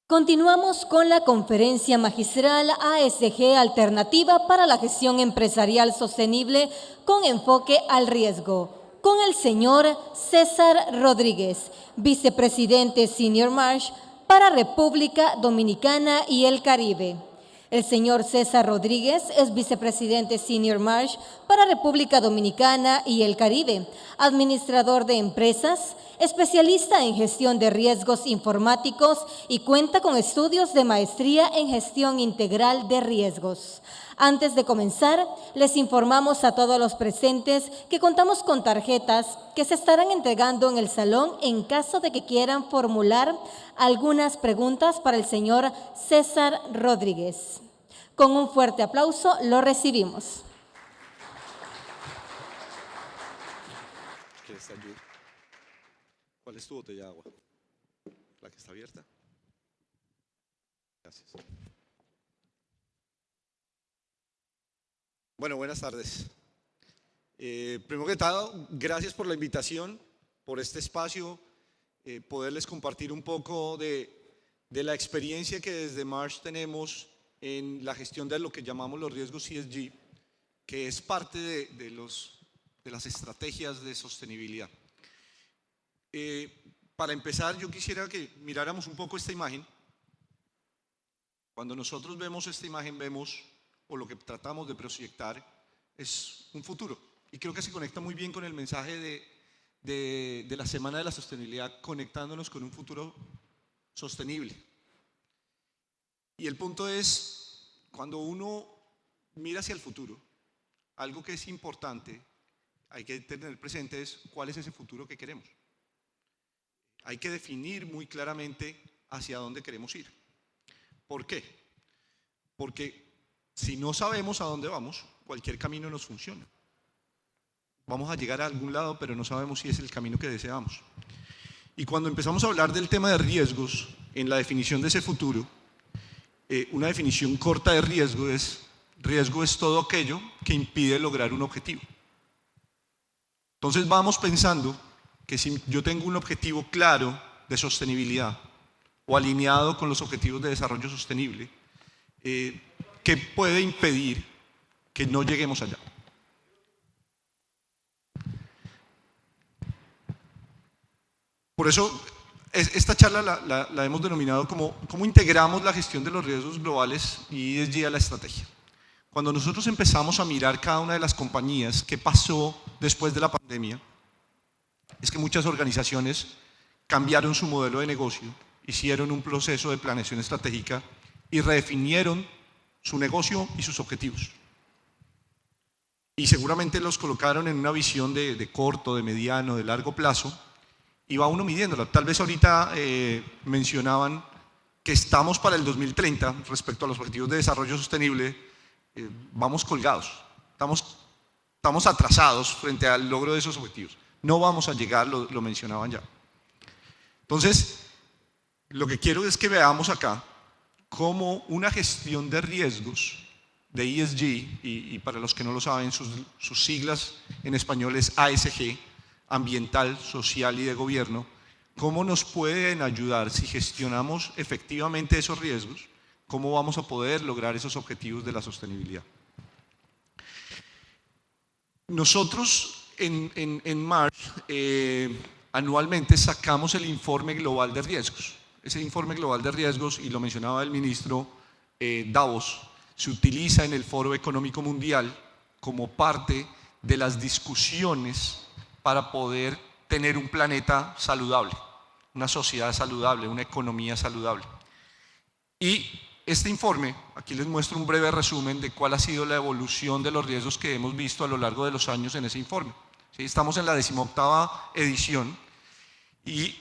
Continuamos con la conferencia magistral ASG Alternativa para la Gestión Empresarial Sostenible con enfoque al riesgo, con el señor César Rodríguez, vicepresidente Senior Marsh para República Dominicana y el Caribe. El señor César Rodríguez es vicepresidente Senior Marsh para República Dominicana y el Caribe, administrador de empresas, especialista en gestión de riesgos informáticos y cuenta con estudios de maestría en gestión integral de riesgos. Antes de comenzar, les informamos a todos los presentes que contamos con tarjetas que se estarán entregando en el salón en caso de que quieran formular algunas preguntas para el señor César Rodríguez. Con un fuerte aplauso lo recibimos. ¿Quieres ayuda? ¿Cuál es tu botella de agua? ¿La que está abierta? Gracias. Bueno, buenas tardes. Primero que todo, gracias por la invitación, por este espacio, poderles compartir un poco de la experiencia que desde Marsh tenemos en la gestión de lo que llamamos los riesgos ESG, que es parte de las estrategias de sostenibilidad. Para empezar, yo quisiera que miráramos un poco esta imagen. Cuando nosotros vemos esta imagen, vemos, o lo que tratamos de proyectar, es un futuro. Y creo que se conecta muy bien con el mensaje de la Semana de la Sostenibilidad, conectándonos con un futuro sostenible. Y el punto es, cuando uno mira hacia el futuro, algo que es importante, hay que tener presente es cuál es ese futuro que queremos. Hay que definir muy claramente hacia dónde queremos ir. ¿Por qué? Porque si no sabemos a dónde vamos, cualquier camino nos funciona. Vamos a llegar a algún lado, pero no sabemos si es el camino que deseamos. Y cuando empezamos a hablar del tema de riesgos, en la definición de ese futuro, una definición corta de riesgo es todo aquello que impide lograr un objetivo. Entonces vamos pensando que si yo tengo un objetivo claro de sostenibilidad o alineado con los objetivos de desarrollo sostenible, ¿qué puede impedir que no lleguemos allá? Por eso esta charla la hemos denominado como ¿cómo integramos la gestión de los riesgos globales y ESG a la estrategia? Cuando nosotros empezamos a mirar cada una de las compañías, qué pasó después de la pandemia, es que muchas organizaciones cambiaron su modelo de negocio, hicieron un proceso de planeación estratégica y redefinieron su negocio y sus objetivos. Y seguramente los colocaron en una visión de corto, de mediano, de largo plazo, y va uno midiéndola. Tal vez ahorita mencionaban que estamos para el 2030 respecto a los objetivos de desarrollo sostenible, vamos colgados, estamos atrasados frente al logro de esos objetivos. No vamos a llegar, lo mencionaban ya. Entonces, lo que quiero es que veamos acá cómo una gestión de riesgos de ESG, y para los que no lo saben, sus siglas en español es ASG, ambiental, social y de gobierno, cómo nos pueden ayudar si gestionamos efectivamente esos riesgos, cómo vamos a poder lograr esos objetivos de la sostenibilidad. Nosotros en Marsh anualmente sacamos el informe global de riesgos. Ese informe global de riesgos, y lo mencionaba el ministro Davos, se utiliza en el Foro Económico Mundial como parte de las discusiones para poder tener un planeta saludable, una sociedad saludable, una economía saludable. Y este informe, aquí les muestro un breve resumen de cuál ha sido la evolución de los riesgos que hemos visto a lo largo de los años en ese informe. ¿Sí? Estamos en la 18ª edición y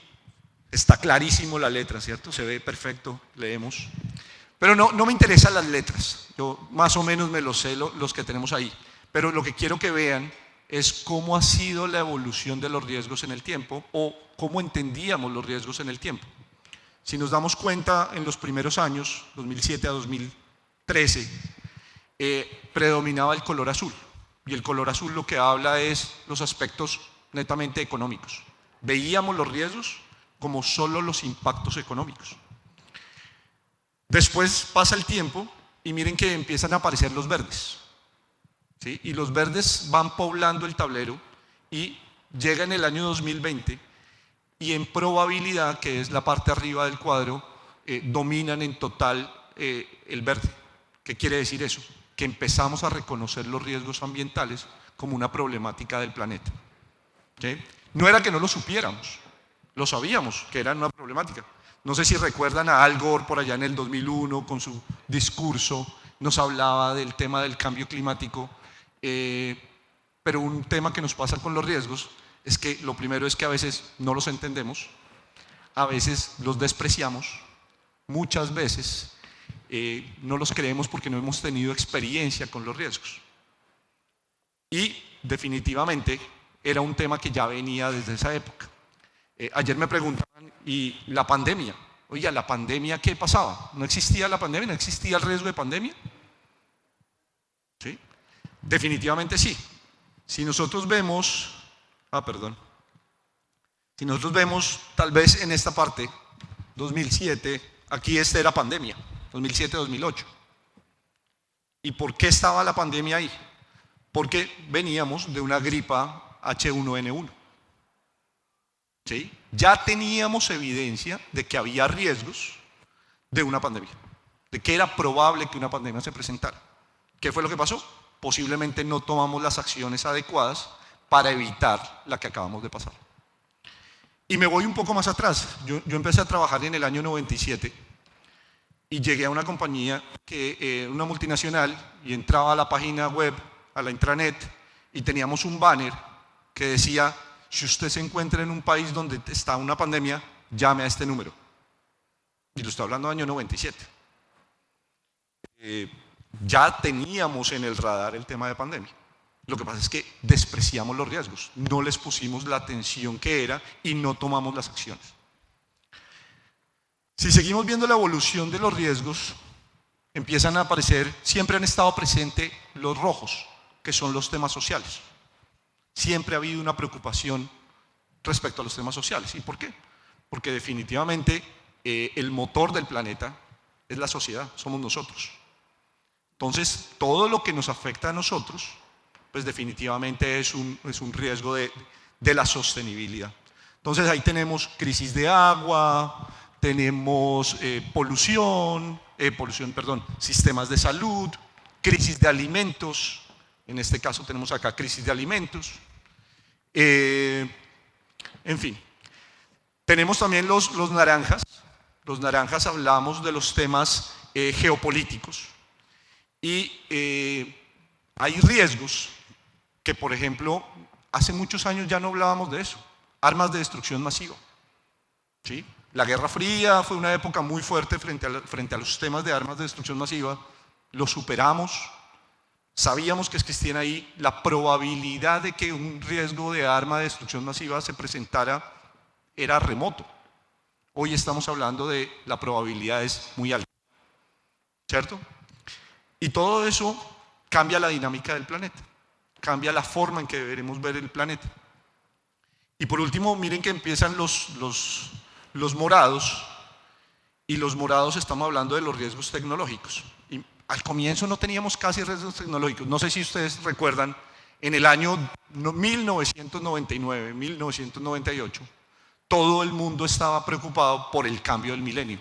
está clarísimo la letra, ¿cierto? Se ve perfecto, leemos. Pero no me interesan las letras, yo más o menos me los sé los que tenemos ahí. Pero lo que quiero que vean es cómo ha sido la evolución de los riesgos en el tiempo o cómo entendíamos los riesgos en el tiempo. Si nos damos cuenta, en los primeros años, 2007 a 2013, predominaba el color azul. Y el color azul lo que habla es los aspectos netamente económicos. Veíamos los riesgos como solo los impactos económicos. Después pasa el tiempo y miren que empiezan a aparecer los verdes, ¿sí? Y los verdes van poblando el tablero y llega en el año 2020 y en probabilidad, que es la parte arriba del cuadro, dominan en total el verde. ¿Qué quiere decir eso? Que empezamos a reconocer los riesgos ambientales como una problemática del planeta. ¿Sí? No era que no lo supiéramos, lo sabíamos que era una problemática. No sé si recuerdan a Al Gore por allá en el 2001 con su discurso, nos hablaba del tema del cambio climático, pero un tema que nos pasa con los riesgos es que lo primero es que a veces no los entendemos, a veces los despreciamos, muchas veces no los creemos porque no hemos tenido experiencia con los riesgos. Y definitivamente era un tema que ya venía desde esa época. Ayer me preguntaban, ¿y la pandemia? Oiga, ¿la pandemia qué pasaba? ¿No existía la pandemia? ¿No existía el riesgo de pandemia? ¿Sí? Definitivamente sí. Si nosotros vemos, si nosotros vemos tal vez en esta parte, 2007, aquí era pandemia, 2007-2008. ¿Y por qué estaba la pandemia ahí? Porque veníamos de una gripa H1N1. ¿Sí? Ya teníamos evidencia de que había riesgos de una pandemia, de que era probable que una pandemia se presentara. ¿Qué fue lo que pasó? Posiblemente no tomamos las acciones adecuadas para evitar la que acabamos de pasar. Y me voy un poco más atrás. Yo empecé a trabajar en el año 97 y llegué a una compañía, una multinacional, y entraba a la página web, a la intranet, y teníamos un banner que decía: si usted se encuentra en un país donde está una pandemia, llame a este número. Y lo estoy hablando del año 97. Ya teníamos en el radar el tema de pandemia. Lo que pasa es que despreciamos los riesgos, no les pusimos la atención que era y no tomamos las acciones. Si seguimos viendo la evolución de los riesgos, empiezan a aparecer, siempre han estado presentes los rojos, que son los temas sociales. Siempre ha habido una preocupación respecto a los temas sociales. ¿Y por qué? Porque definitivamente el motor del planeta es la sociedad, somos nosotros. Entonces, todo lo que nos afecta a nosotros, pues definitivamente es un riesgo de la sostenibilidad. Entonces, ahí tenemos crisis de agua, tenemos sistemas de salud, crisis de alimentos. En este caso tenemos acá crisis de alimentos. En fin, tenemos también los naranjas. Los naranjas hablamos de los temas geopolíticos. Y hay riesgos que, por ejemplo, hace muchos años ya no hablábamos de eso. Armas de destrucción masiva. ¿Sí? La Guerra Fría fue una época muy fuerte frente a los temas de armas de destrucción masiva. Lo superamos. Sabíamos que existían ahí. La probabilidad de que un riesgo de arma de destrucción masiva se presentara era remoto. Hoy estamos hablando de la probabilidad es muy alta. ¿Cierto? Y todo eso cambia la dinámica del planeta. Cambia la forma en que deberemos ver el planeta. Y por último, miren que empiezan los morados. Y los morados estamos hablando de los riesgos tecnológicos. Y al comienzo no teníamos casi riesgos tecnológicos. No sé si ustedes recuerdan, en el año 1999, 1998, todo el mundo estaba preocupado por el cambio del milenio.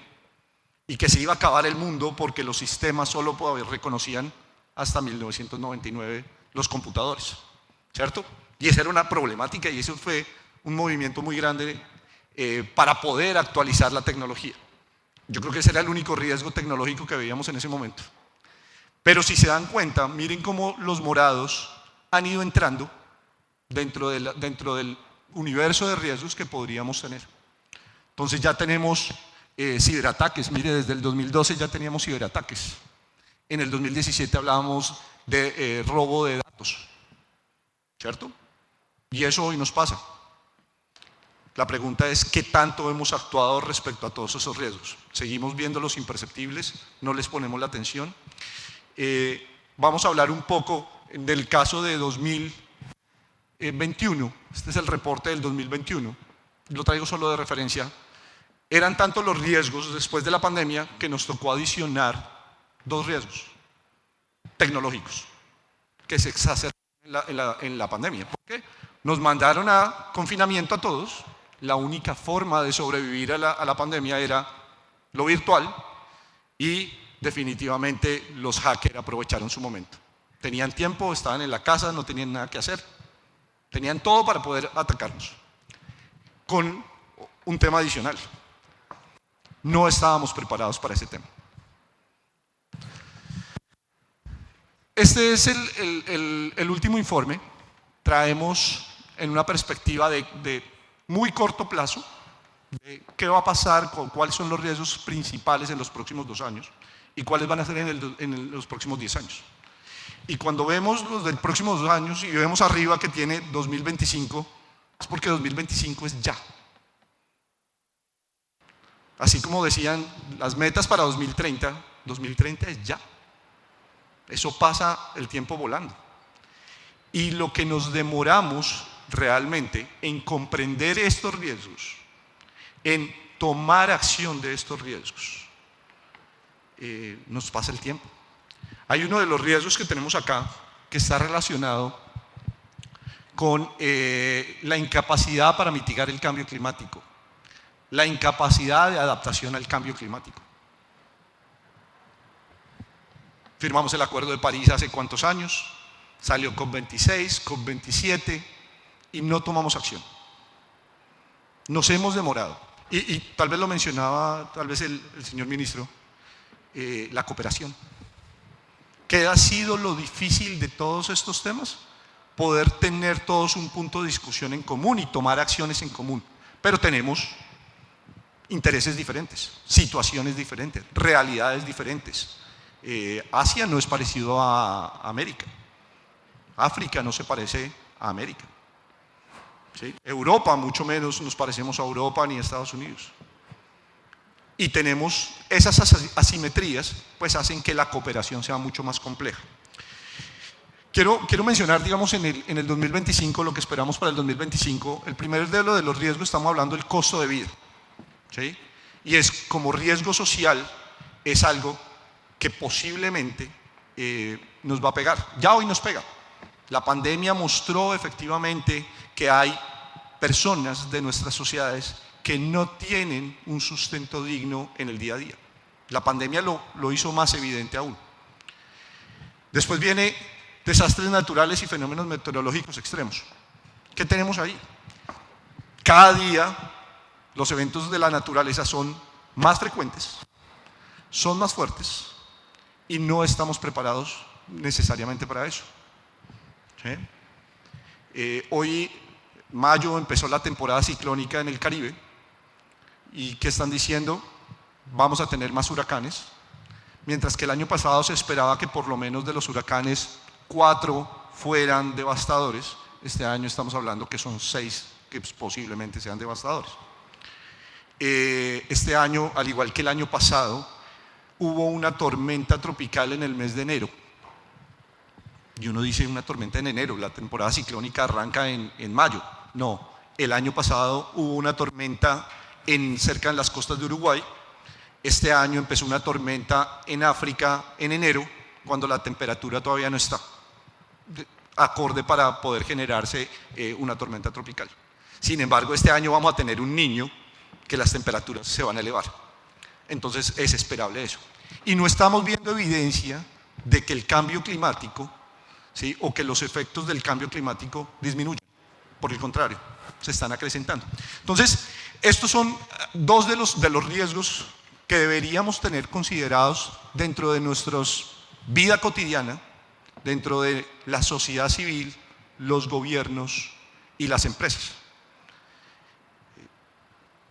Y que se iba a acabar el mundo porque los sistemas solo reconocían hasta 1999 los computadores. ¿Cierto? Y esa era una problemática y eso fue un movimiento muy grande para poder actualizar la tecnología. Yo creo que ese era el único riesgo tecnológico que veíamos en ese momento. Pero si se dan cuenta, miren cómo los morados han ido entrando dentro del universo de riesgos que podríamos tener. Entonces ya tenemos ciberataques. Mire, desde el 2012 ya teníamos ciberataques. En el 2017 hablábamos de robo de datos. ¿Cierto? Y eso hoy nos pasa. La pregunta es, ¿qué tanto hemos actuado respecto a todos esos riesgos? ¿Seguimos viendo los imperceptibles? ¿No les ponemos la atención? Vamos a hablar un poco del caso de 2021. Este es el reporte del 2021. Lo traigo solo de referencia. Eran tantos los riesgos después de la pandemia que nos tocó adicionar 2 riesgos tecnológicos que se exacerbaron en la pandemia. ¿Por qué? Nos mandaron a confinamiento a todos. La única forma de sobrevivir a la pandemia era lo virtual y definitivamente los hackers aprovecharon su momento. Tenían tiempo, estaban en la casa, no tenían nada que hacer. Tenían todo para poder atacarnos. Con un tema adicional. No estábamos preparados para ese tema. Este es el último informe. Traemos en una perspectiva de muy corto plazo de qué va a pasar, cuáles son los riesgos principales en los próximos 2 años y cuáles van a ser en los próximos 10 años. Y cuando vemos los del próximos 2 años y vemos arriba que tiene 2025, es porque 2025 es ya. Así como decían las metas para 2030, 2030 es ya. Eso pasa el tiempo volando. Y lo que nos demoramos realmente en comprender estos riesgos, en tomar acción de estos riesgos, nos pasa el tiempo. Hay uno de los riesgos que tenemos acá que está relacionado con la incapacidad para mitigar el cambio climático, la incapacidad de adaptación al cambio climático. Firmamos el Acuerdo de París hace cuántos años, salió COP26, COP27 y no tomamos acción. Nos hemos demorado. Y tal vez lo mencionaba tal vez el señor ministro, la cooperación. ¿Qué ha sido lo difícil de todos estos temas? Poder tener todos un punto de discusión en común y tomar acciones en común. Pero tenemos intereses diferentes, situaciones diferentes, realidades diferentes. Asia no es parecido a América. África no se parece a América. ¿Sí? Europa mucho menos nos parecemos a Europa ni a Estados Unidos. Y tenemos esas asimetrías, pues hacen que la cooperación sea mucho más compleja. Quiero mencionar, digamos, en el 2025, lo que esperamos para el 2025. El primer de los riesgos, estamos hablando del costo de vida. ¿Sí? Y es como riesgo social, es algo que posiblemente nos va a pegar. Ya hoy nos pega. La pandemia mostró efectivamente que hay personas de nuestras sociedades que no tienen un sustento digno en el día a día. La pandemia lo hizo más evidente aún. Después viene desastres naturales y fenómenos meteorológicos extremos. ¿Qué tenemos ahí? Cada día los eventos de la naturaleza son más frecuentes, son más fuertes y no estamos preparados necesariamente para eso. ¿Sí? Hoy, mayo, empezó la temporada ciclónica en el Caribe. ¿Y qué están diciendo? Vamos a tener más huracanes. Mientras que el año pasado se esperaba que por lo menos de los huracanes 4 fueran devastadores, este año estamos hablando que son 6 que posiblemente sean devastadores. Este año, al igual que el año pasado, hubo una tormenta tropical en el mes de enero. Y uno dice una tormenta en enero, la temporada ciclónica arranca en mayo. No, el año pasado hubo una tormenta cerca de las costas de Uruguay. Este año empezó una tormenta en África en enero, cuando la temperatura todavía no está acorde para poder generarse una tormenta tropical. Sin embargo, este año vamos a tener un Niño que las temperaturas se van a elevar. Entonces es esperable eso. Y no estamos viendo evidencia de que el cambio climático, ¿sí?, o que los efectos del cambio climático disminuyan. Por el contrario, se están acrecentando. Entonces, estos son 2 de los riesgos que deberíamos tener considerados dentro de nuestra vida cotidiana, dentro de la sociedad civil, los gobiernos y las empresas.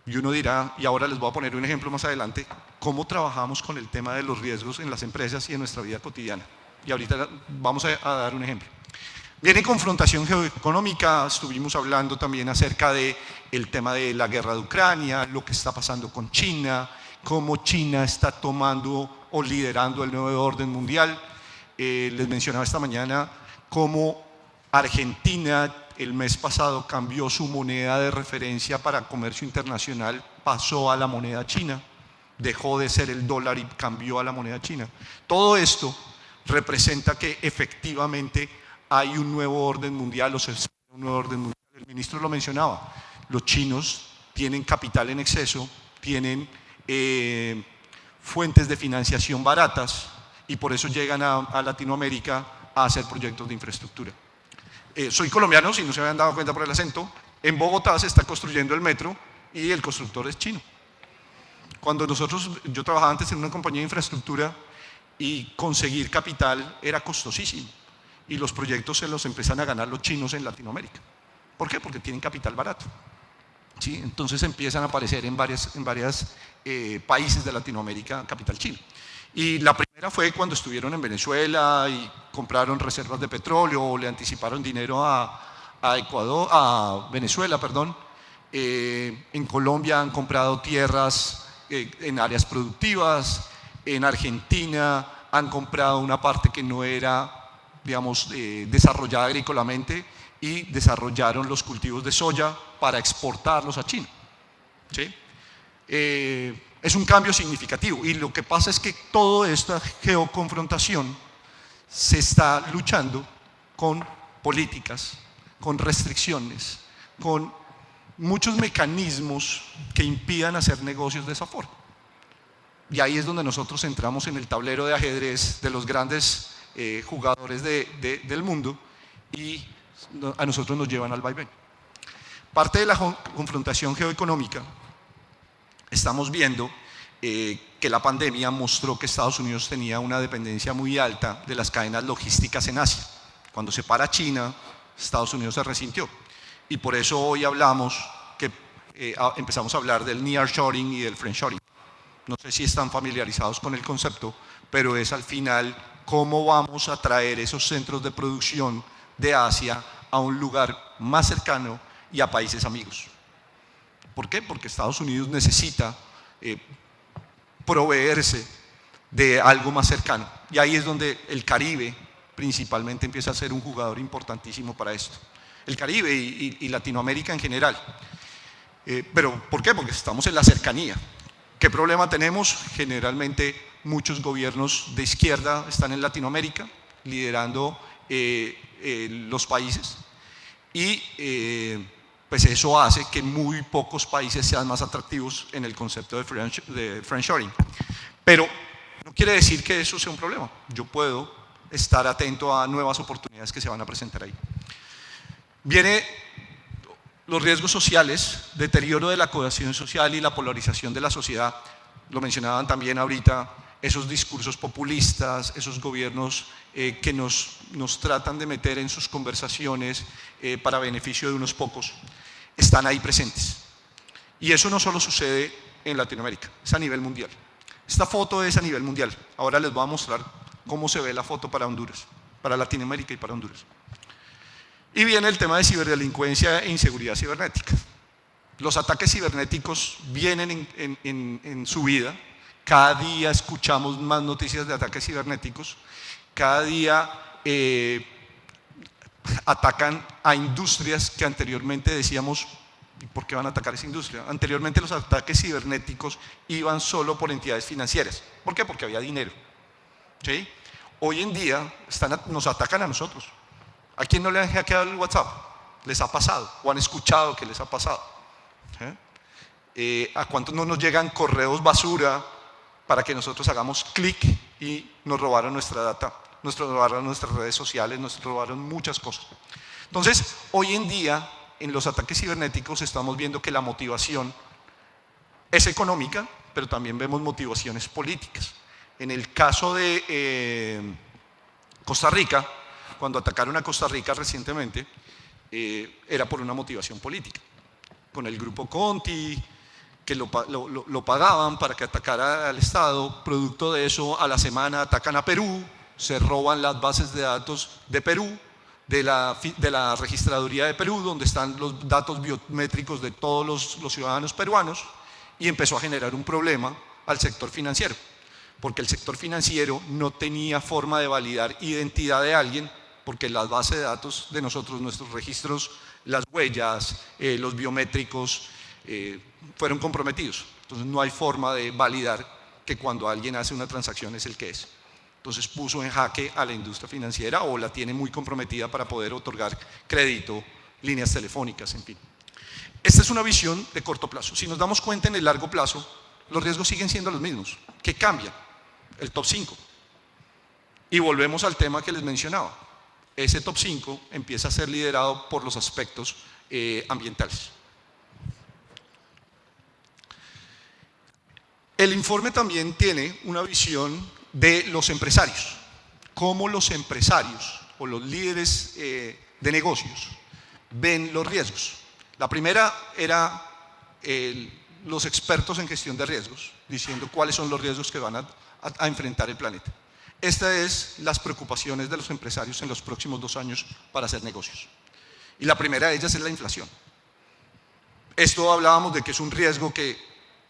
Y uno dirá, y ahora les voy a poner un ejemplo más adelante, cómo trabajamos con el tema de los riesgos en las empresas y en nuestra vida cotidiana. Y ahorita vamos a dar un ejemplo. Viene confrontación geoeconómica, estuvimos hablando también acerca del tema de la guerra de Ucrania, lo que está pasando con China, cómo China está tomando o liderando el nuevo orden mundial. Les mencionaba esta mañana cómo Argentina el mes pasado cambió su moneda de referencia para comercio internacional pasó a la moneda china, dejó de ser el dólar y cambió a la moneda china. Todo esto representa que efectivamente hay un nuevo orden mundial, o sea, un nuevo orden mundial. El ministro lo mencionaba, los chinos tienen capital en exceso, tienen fuentes de financiación baratas y por eso llegan a Latinoamérica a hacer proyectos de infraestructura. Soy colombiano, si no se habían dado cuenta por el acento. En Bogotá se está construyendo el metro y el constructor es chino. Cuando yo trabajaba antes en una compañía de infraestructura y conseguir capital era costosísimo y los proyectos se los empiezan a ganar los chinos en Latinoamérica. ¿Por qué? Porque tienen capital barato. ¿Sí? Entonces empiezan a aparecer en varios países de Latinoamérica capital chino. Y la primera fue cuando estuvieron en Venezuela y compraron reservas de petróleo o le anticiparon dinero a Venezuela, perdón. En Colombia han comprado tierras en áreas productivas. En Argentina han comprado una parte que no era, digamos, desarrollada agrícolamente y desarrollaron los cultivos de soya para exportarlos a China. ¿Sí? Es un cambio significativo y lo que pasa es que toda esta geoconfrontación se está luchando con políticas, con restricciones, con muchos mecanismos que impidan hacer negocios de esa forma. Y ahí es donde nosotros entramos en el tablero de ajedrez de los grandes jugadores del mundo y a nosotros nos llevan al vaivén. Parte de la confrontación geoeconómica, estamos viendo que la pandemia mostró que Estados Unidos tenía una dependencia muy alta de las cadenas logísticas en Asia. Cuando se para China, Estados Unidos se resintió. Y por eso hoy hablamos que empezamos a hablar del nearshoring y del friendshoring. No sé si están familiarizados con el concepto, pero es al final cómo vamos a traer esos centros de producción de Asia a un lugar más cercano y a países amigos. ¿Por qué? Porque Estados Unidos necesita proveerse de algo más cercano. Y ahí es donde el Caribe principalmente empieza a ser un jugador importantísimo para esto. El Caribe y Latinoamérica en general. ¿Pero por qué? Porque estamos en la cercanía. ¿Qué problema tenemos? Generalmente muchos gobiernos de izquierda están en Latinoamérica liderando los países y pues eso hace que muy pocos países sean más atractivos en el concepto de friendshoring. Pero no quiere decir que eso sea un problema. Yo puedo estar atento a nuevas oportunidades que se van a presentar ahí. Viene los riesgos sociales, deterioro de la cohesión social y la polarización de la sociedad. Lo mencionaban también ahorita, esos discursos populistas, esos gobiernos que nos tratan de meter en sus conversaciones para beneficio de unos pocos, están ahí presentes. Y eso no solo sucede en Latinoamérica, es a nivel mundial. Esta foto es a nivel mundial. Ahora les voy a mostrar cómo se ve la foto para Honduras, para Latinoamérica y para Honduras. Y viene el tema de ciberdelincuencia e inseguridad cibernética. Los ataques cibernéticos vienen en su vida. Cada día escuchamos más noticias de ataques cibernéticos. Cada día atacan a industrias que anteriormente decíamos, ¿por qué van a atacar esa industria? Anteriormente los ataques cibernéticos iban solo por entidades financieras. ¿Por qué? Porque había dinero. ¿Sí? Hoy en día nos atacan a nosotros. ¿A quién no le han hackeado el WhatsApp? ¿Les ha pasado? ¿O han escuchado que les ha pasado? ¿A cuántos no nos llegan correos basura para que nosotros hagamos clic y nos robaron nuestra data, nos robaron nuestras redes sociales, nos robaron muchas cosas? Entonces, hoy en día, en los ataques cibernéticos estamos viendo que la motivación es económica, pero también vemos motivaciones políticas. En el caso de Costa Rica, cuando atacaron a Costa Rica recientemente, era por una motivación política. Con el grupo Conti, que lo pagaban para que atacara al Estado. Producto de eso, a la semana atacan a Perú, se roban las bases de datos de Perú, de la registraduría de Perú, donde están los datos biométricos de todos los ciudadanos peruanos, y empezó a generar un problema al sector financiero, porque el sector financiero no tenía forma de validar identidad de alguien, porque las bases de datos de nosotros, nuestros registros, las huellas, los biométricos, fueron comprometidos. Entonces no hay forma de validar que cuando alguien hace una transacción es el que es. Entonces puso en jaque a la industria financiera o la tiene muy comprometida para poder otorgar crédito, líneas telefónicas, en fin. Esta es una visión de corto plazo. Si nos damos cuenta en el largo plazo, los riesgos siguen siendo los mismos. ¿Qué cambia? El top 5. Y volvemos al tema que les mencionaba. Ese top 5 empieza a ser liderado por los aspectos ambientales. El informe también tiene una visión de los empresarios, cómo los empresarios o los líderes de negocios ven los riesgos. La primera era los expertos en gestión de riesgos, diciendo cuáles son los riesgos que van a enfrentar el planeta. Esta es las preocupaciones de los empresarios en los próximos 2 años para hacer negocios. Y la primera de ellas es la inflación. Esto hablábamos de que es un riesgo que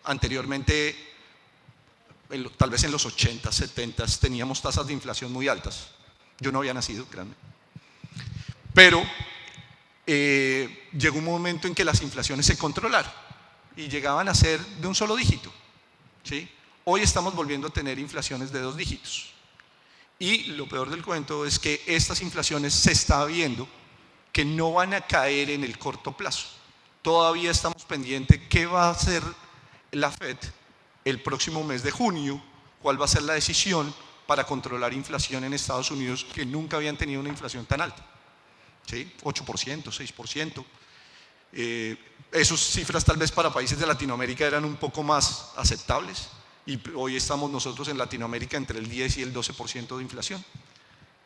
anteriormente, tal vez en los 80, 70, teníamos tasas de inflación muy altas. Yo no había nacido, créanme. Pero llegó un momento en que las inflaciones se controlaron y llegaban a ser de un solo dígito, ¿sí? Hoy estamos volviendo a tener inflaciones de 2 dígitos. Y lo peor del cuento es que estas inflaciones se está viendo que no van a caer en el corto plazo. Todavía estamos pendientes qué va a hacer la FED el próximo mes de junio, cuál va a ser la decisión para controlar inflación en Estados Unidos, que nunca habían tenido una inflación tan alta, ¿sí? 8%, 6%. Esas cifras tal vez para países de Latinoamérica eran un poco más aceptables y hoy estamos nosotros en Latinoamérica entre el 10 y el 12% de inflación.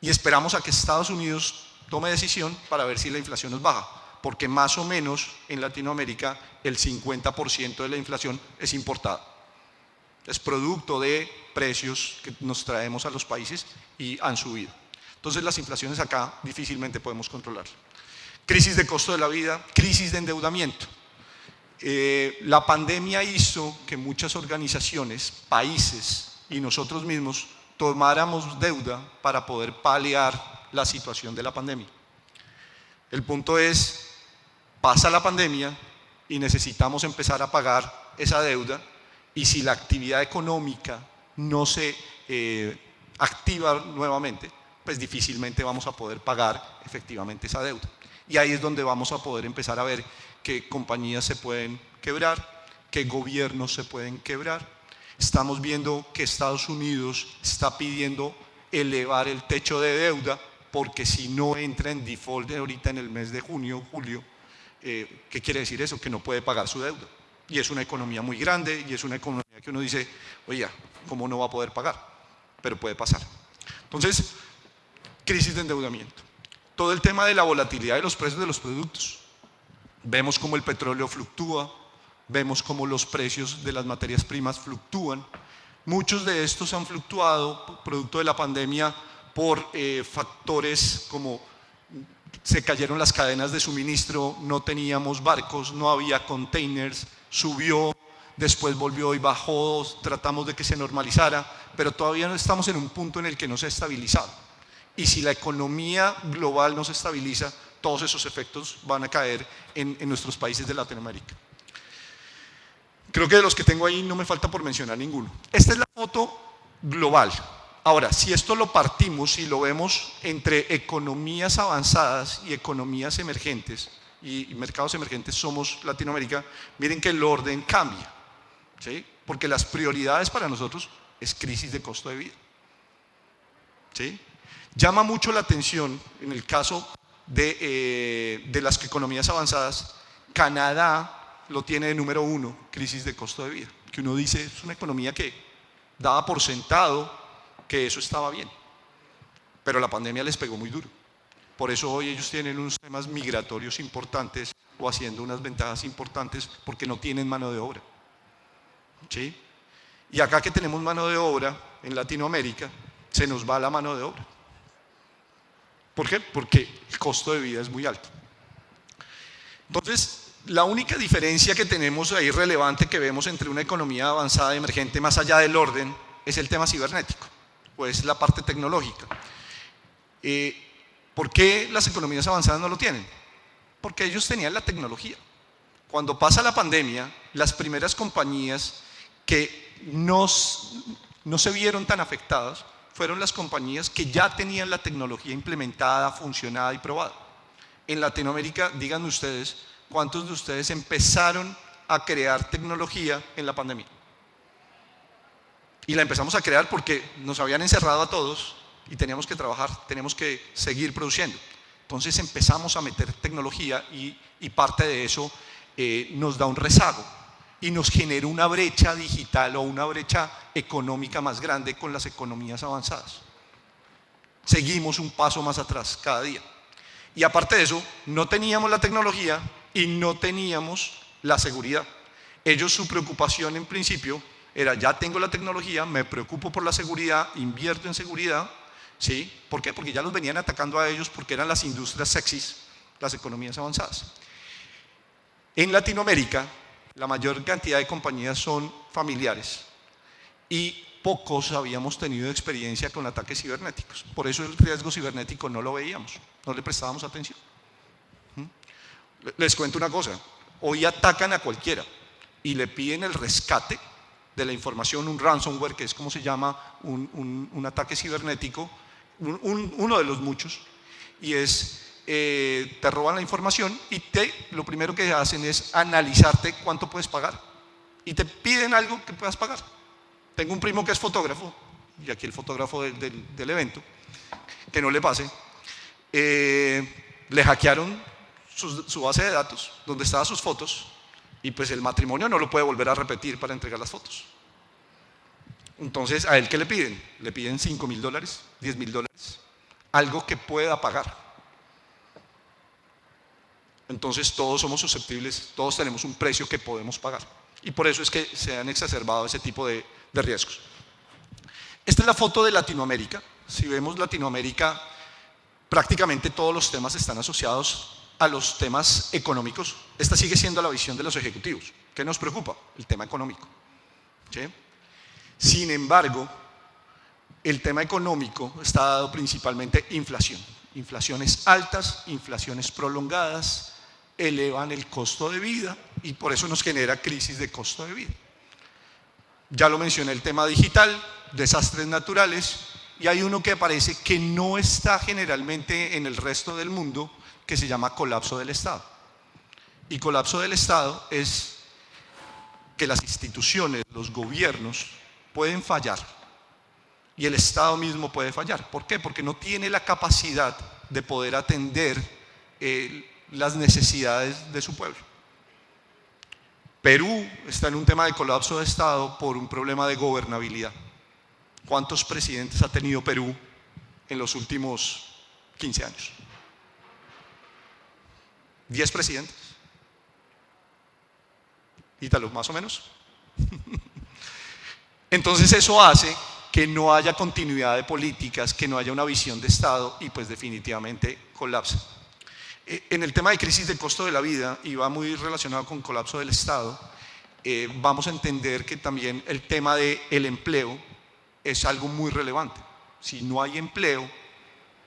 Y esperamos a que Estados Unidos tome decisión para ver si la inflación nos baja, porque más o menos en Latinoamérica el 50% de la inflación es importada. Es producto de precios que nos traemos a los países y han subido. Entonces las inflaciones acá difícilmente podemos controlar. Crisis de costo de la vida, crisis de endeudamiento. La pandemia hizo que muchas organizaciones, países y nosotros mismos tomáramos deuda para poder paliar la situación de la pandemia. El punto es, pasa la pandemia y necesitamos empezar a pagar esa deuda, y si la actividad económica no se activa nuevamente, pues difícilmente vamos a poder pagar efectivamente esa deuda. Y ahí es donde vamos a poder empezar a ver que compañías se pueden quebrar, que gobiernos se pueden quebrar. Estamos viendo que Estados Unidos está pidiendo elevar el techo de deuda, porque si no entra en default ahorita en el mes de junio, julio, ¿qué quiere decir eso? Que no puede pagar su deuda. Y es una economía muy grande y es una economía que uno dice, oye, ¿cómo no va a poder pagar? Pero puede pasar. Entonces, crisis de endeudamiento. Todo el tema de la volatilidad de los precios de los productos. Vemos cómo el petróleo fluctúa, vemos cómo los precios de las materias primas fluctúan. Muchos de estos han fluctuado producto de la pandemia por factores como se cayeron las cadenas de suministro, no teníamos barcos, no había containers, subió, después volvió y bajó, tratamos de que se normalizara, pero todavía no estamos en un punto en el que no se ha estabilizado. Y si la economía global no se estabiliza, todos esos efectos van a caer en nuestros países de Latinoamérica. Creo que de los que tengo ahí no me falta por mencionar ninguno. Esta es la foto global. Ahora, si esto lo partimos y lo vemos entre economías avanzadas y economías emergentes, y mercados emergentes somos Latinoamérica, miren que el orden cambia, ¿sí? Porque las prioridades para nosotros es crisis de costo de vida, ¿sí? Llama mucho la atención en el caso de las economías avanzadas. Canadá lo tiene de número 1, crisis de costo de vida, que uno dice es una economía que daba por sentado que eso estaba bien, pero la pandemia les pegó muy duro. Por eso hoy ellos tienen unos temas migratorios importantes o haciendo unas ventajas importantes porque no tienen mano de obra, ¿sí? Y acá que tenemos mano de obra en Latinoamérica, se nos va la mano de obra. ¿Por qué? Porque el costo de vida es muy alto. Entonces, la única diferencia que tenemos ahí relevante que vemos entre una economía avanzada y emergente, más allá del orden, es el tema cibernético, o es la parte tecnológica. ¿Por qué las economías avanzadas no lo tienen? Porque ellos tenían la tecnología. Cuando pasa la pandemia, las primeras compañías que no se vieron tan afectadas fueron las compañías que ya tenían la tecnología implementada, funcionada y probada. En Latinoamérica, díganme ustedes, ¿cuántos de ustedes empezaron a crear tecnología en la pandemia? Y la empezamos a crear porque nos habían encerrado a todos y teníamos que trabajar, teníamos que seguir produciendo. Entonces empezamos a meter tecnología y parte de eso nos da un rezago y nos genera una brecha digital o una brecha económica más grande con las economías avanzadas. Seguimos un paso más atrás cada día. Y aparte de eso, no teníamos la tecnología y no teníamos la seguridad. Ellos, su preocupación en principio era: ya tengo la tecnología, me preocupo por la seguridad, invierto en seguridad. ¿Sí? ¿Por qué? Porque ya los venían atacando a ellos porque eran las industrias sexys, las economías avanzadas. En Latinoamérica, la mayor cantidad de compañías son familiares y pocos habíamos tenido experiencia con ataques cibernéticos. Por eso el riesgo cibernético no lo veíamos, no le prestábamos atención. Les cuento una cosa: hoy atacan a cualquiera y le piden el rescate de la información, un ransomware, que es como se llama un ataque cibernético, uno de los muchos, y es te roban la información y lo primero que hacen es analizarte cuánto puedes pagar y te piden algo que puedas pagar. Tengo un primo que es fotógrafo, y aquí el fotógrafo del evento, que no le pase, le hackearon su base de datos donde estaban sus fotos, y pues el matrimonio no lo puede volver a repetir para entregar las fotos. Entonces, ¿a él qué le piden? Le piden $5.000, $10.000, algo que pueda pagar. Entonces todos somos susceptibles, todos tenemos un precio que podemos pagar, y por eso es que se han exacerbado ese tipo de riesgos. Esta es la foto de Latinoamérica. Si vemos Latinoamérica, prácticamente todos los temas están asociados a los temas económicos. Esta sigue siendo la visión de los ejecutivos. ¿Qué nos preocupa? El tema económico. ¿Sí? Sin embargo, el tema económico está dado principalmente inflación. Inflaciones altas, inflaciones prolongadas, elevan el costo de vida y por eso nos genera crisis de costo de vida. Ya lo mencioné, el tema digital, desastres naturales, y hay uno que parece que no está generalmente en el resto del mundo, que se llama colapso del Estado. Y colapso del Estado es que las instituciones, los gobiernos pueden fallar y el Estado mismo puede fallar. ¿Por qué? Porque no tiene la capacidad de poder atender las necesidades de su pueblo. Perú está en un tema de colapso de Estado por un problema de gobernabilidad. ¿Cuántos presidentes ha tenido Perú en los últimos 15 años? 10 presidentes. Ítalo, más o menos. Entonces eso hace que no haya continuidad de políticas, que no haya una visión de Estado y pues definitivamente colapsa. En el tema de crisis de costo de la vida, y va muy relacionado con colapso del Estado, vamos a entender que también el tema del empleo es algo muy relevante. Si no hay empleo,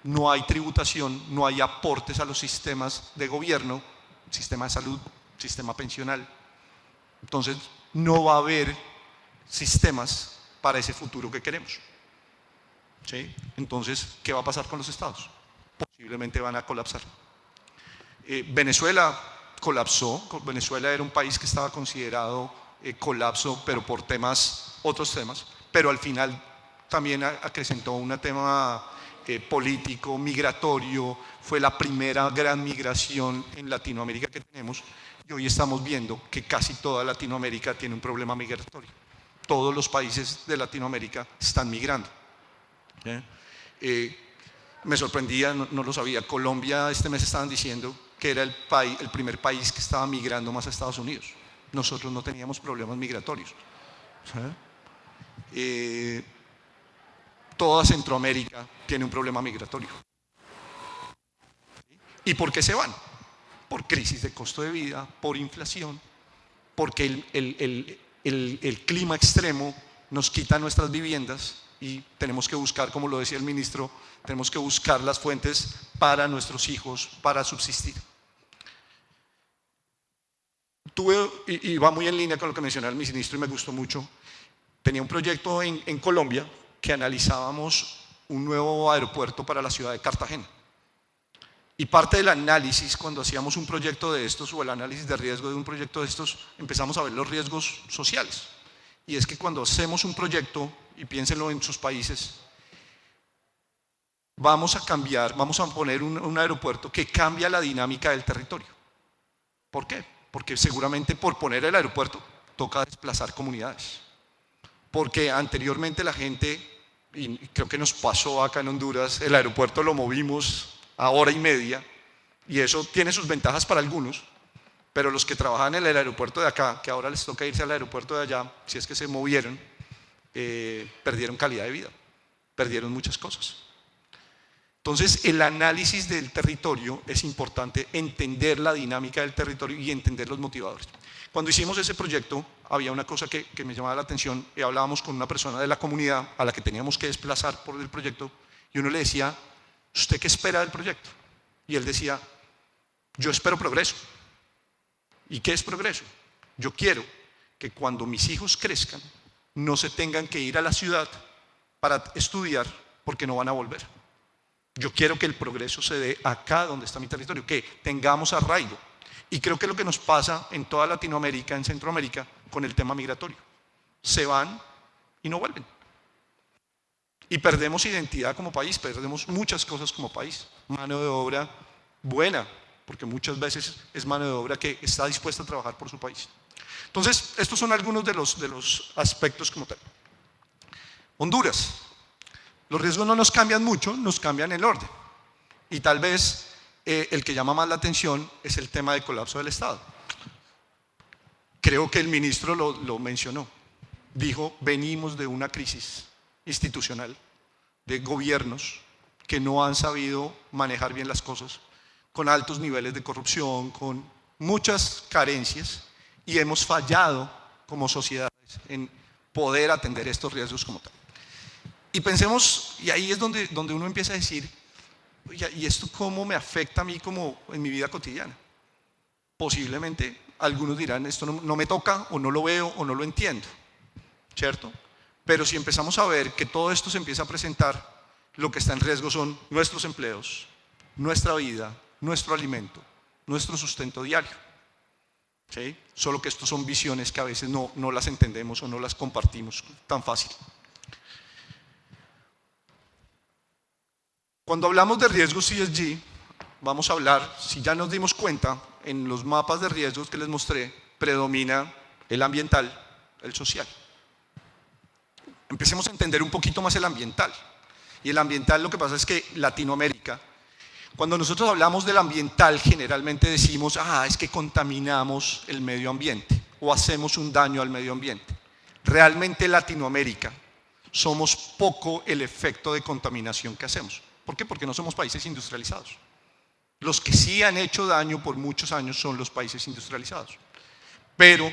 no hay tributación, no hay aportes a los sistemas de gobierno, sistema de salud, sistema pensional. Entonces no va a haber sistemas para ese futuro que queremos. ¿Sí? Entonces, ¿qué va a pasar con los estados? Posiblemente van a colapsar. Venezuela colapsó. Venezuela era un país que estaba considerado colapso, pero por otros temas, pero al final también acrecentó un tema político, migratorio. Fue la primera gran migración en Latinoamérica que tenemos, y hoy estamos viendo que casi toda Latinoamérica tiene un problema migratorio. Todos los países de Latinoamérica están migrando. Me sorprendía, no lo sabía, Colombia este mes estaban diciendo que era el primer país que estaba migrando más a Estados Unidos. Nosotros no teníamos problemas migratorios. Toda Centroamérica tiene un problema migratorio. ¿Y por qué se van? Por crisis de costo de vida, por inflación, porque el clima extremo nos quita nuestras viviendas y tenemos que buscar, como lo decía el ministro, tenemos que buscar las fuentes para nuestros hijos, para subsistir. Tuve, y va muy en línea con lo que mencionaba el ministro y me gustó mucho, tenía un proyecto en Colombia que analizábamos un nuevo aeropuerto para la ciudad de Cartagena. Y parte del análisis, cuando hacíamos un proyecto de estos, o el análisis de riesgo de un proyecto de estos, empezamos a ver los riesgos sociales. Y es que cuando hacemos un proyecto, y piénsenlo en sus países, vamos a cambiar, vamos a poner un aeropuerto que cambia la dinámica del territorio. ¿Por qué? Porque seguramente por poner el aeropuerto toca desplazar comunidades. Porque anteriormente la gente, y creo que nos pasó acá en Honduras, el aeropuerto lo movimos a hora y media, y eso tiene sus ventajas para algunos, pero los que trabajan en el aeropuerto de acá, que ahora les toca irse al aeropuerto de allá, si es que se movieron, perdieron calidad de vida, perdieron muchas cosas. Entonces, el análisis del territorio es importante, entender la dinámica del territorio y entender los motivadores. Cuando hicimos ese proyecto, había una cosa que me llamaba la atención, y hablábamos con una persona de la comunidad a la que teníamos que desplazar por el proyecto, y uno le decía, ¿usted qué espera del proyecto? Y él decía, yo espero progreso. ¿Y qué es progreso? Yo quiero que cuando mis hijos crezcan, no se tengan que ir a la ciudad para estudiar porque no van a volver. Yo quiero que el progreso se dé acá donde está mi territorio, que tengamos arraigo. Y creo que es lo que nos pasa en toda Latinoamérica, en Centroamérica, con el tema migratorio. Se van y no vuelven. Y perdemos identidad como país, perdemos muchas cosas como país. Mano de obra buena, porque muchas veces es mano de obra que está dispuesta a trabajar por su país. Entonces, estos son algunos de los aspectos como tal. Honduras. Los riesgos no nos cambian mucho, nos cambian el orden. Y tal vez el que llama más la atención es el tema del colapso del Estado. Creo que el ministro lo mencionó. Dijo, venimos de una crisis institucional, de gobiernos que no han sabido manejar bien las cosas, con altos niveles de corrupción, con muchas carencias, y hemos fallado como sociedades en poder atender estos riesgos como tal. Y pensemos, y ahí es donde uno empieza a decir, oye, ¿y esto cómo me afecta a mí como en mi vida cotidiana? Posiblemente algunos dirán, esto no me toca, o no lo veo, o no lo entiendo, ¿cierto? Pero si empezamos a ver que todo esto se empieza a presentar, lo que está en riesgo son nuestros empleos, nuestra vida, nuestro alimento, nuestro sustento diario. ¿Sí? Solo que estos son visiones que a veces no las entendemos o no las compartimos tan fácil. Cuando hablamos de riesgos ESG, vamos a hablar, si ya nos dimos cuenta, en los mapas de riesgos que les mostré, predomina el ambiental, el social. Empecemos a entender un poquito más el ambiental. Y el ambiental, lo que pasa es que Latinoamérica, cuando nosotros hablamos del ambiental, generalmente decimos, es que contaminamos el medio ambiente o hacemos un daño al medio ambiente. Realmente Latinoamérica somos poco el efecto de contaminación que hacemos. ¿Por qué? Porque no somos países industrializados. Los que sí han hecho daño por muchos años son los países industrializados. Pero,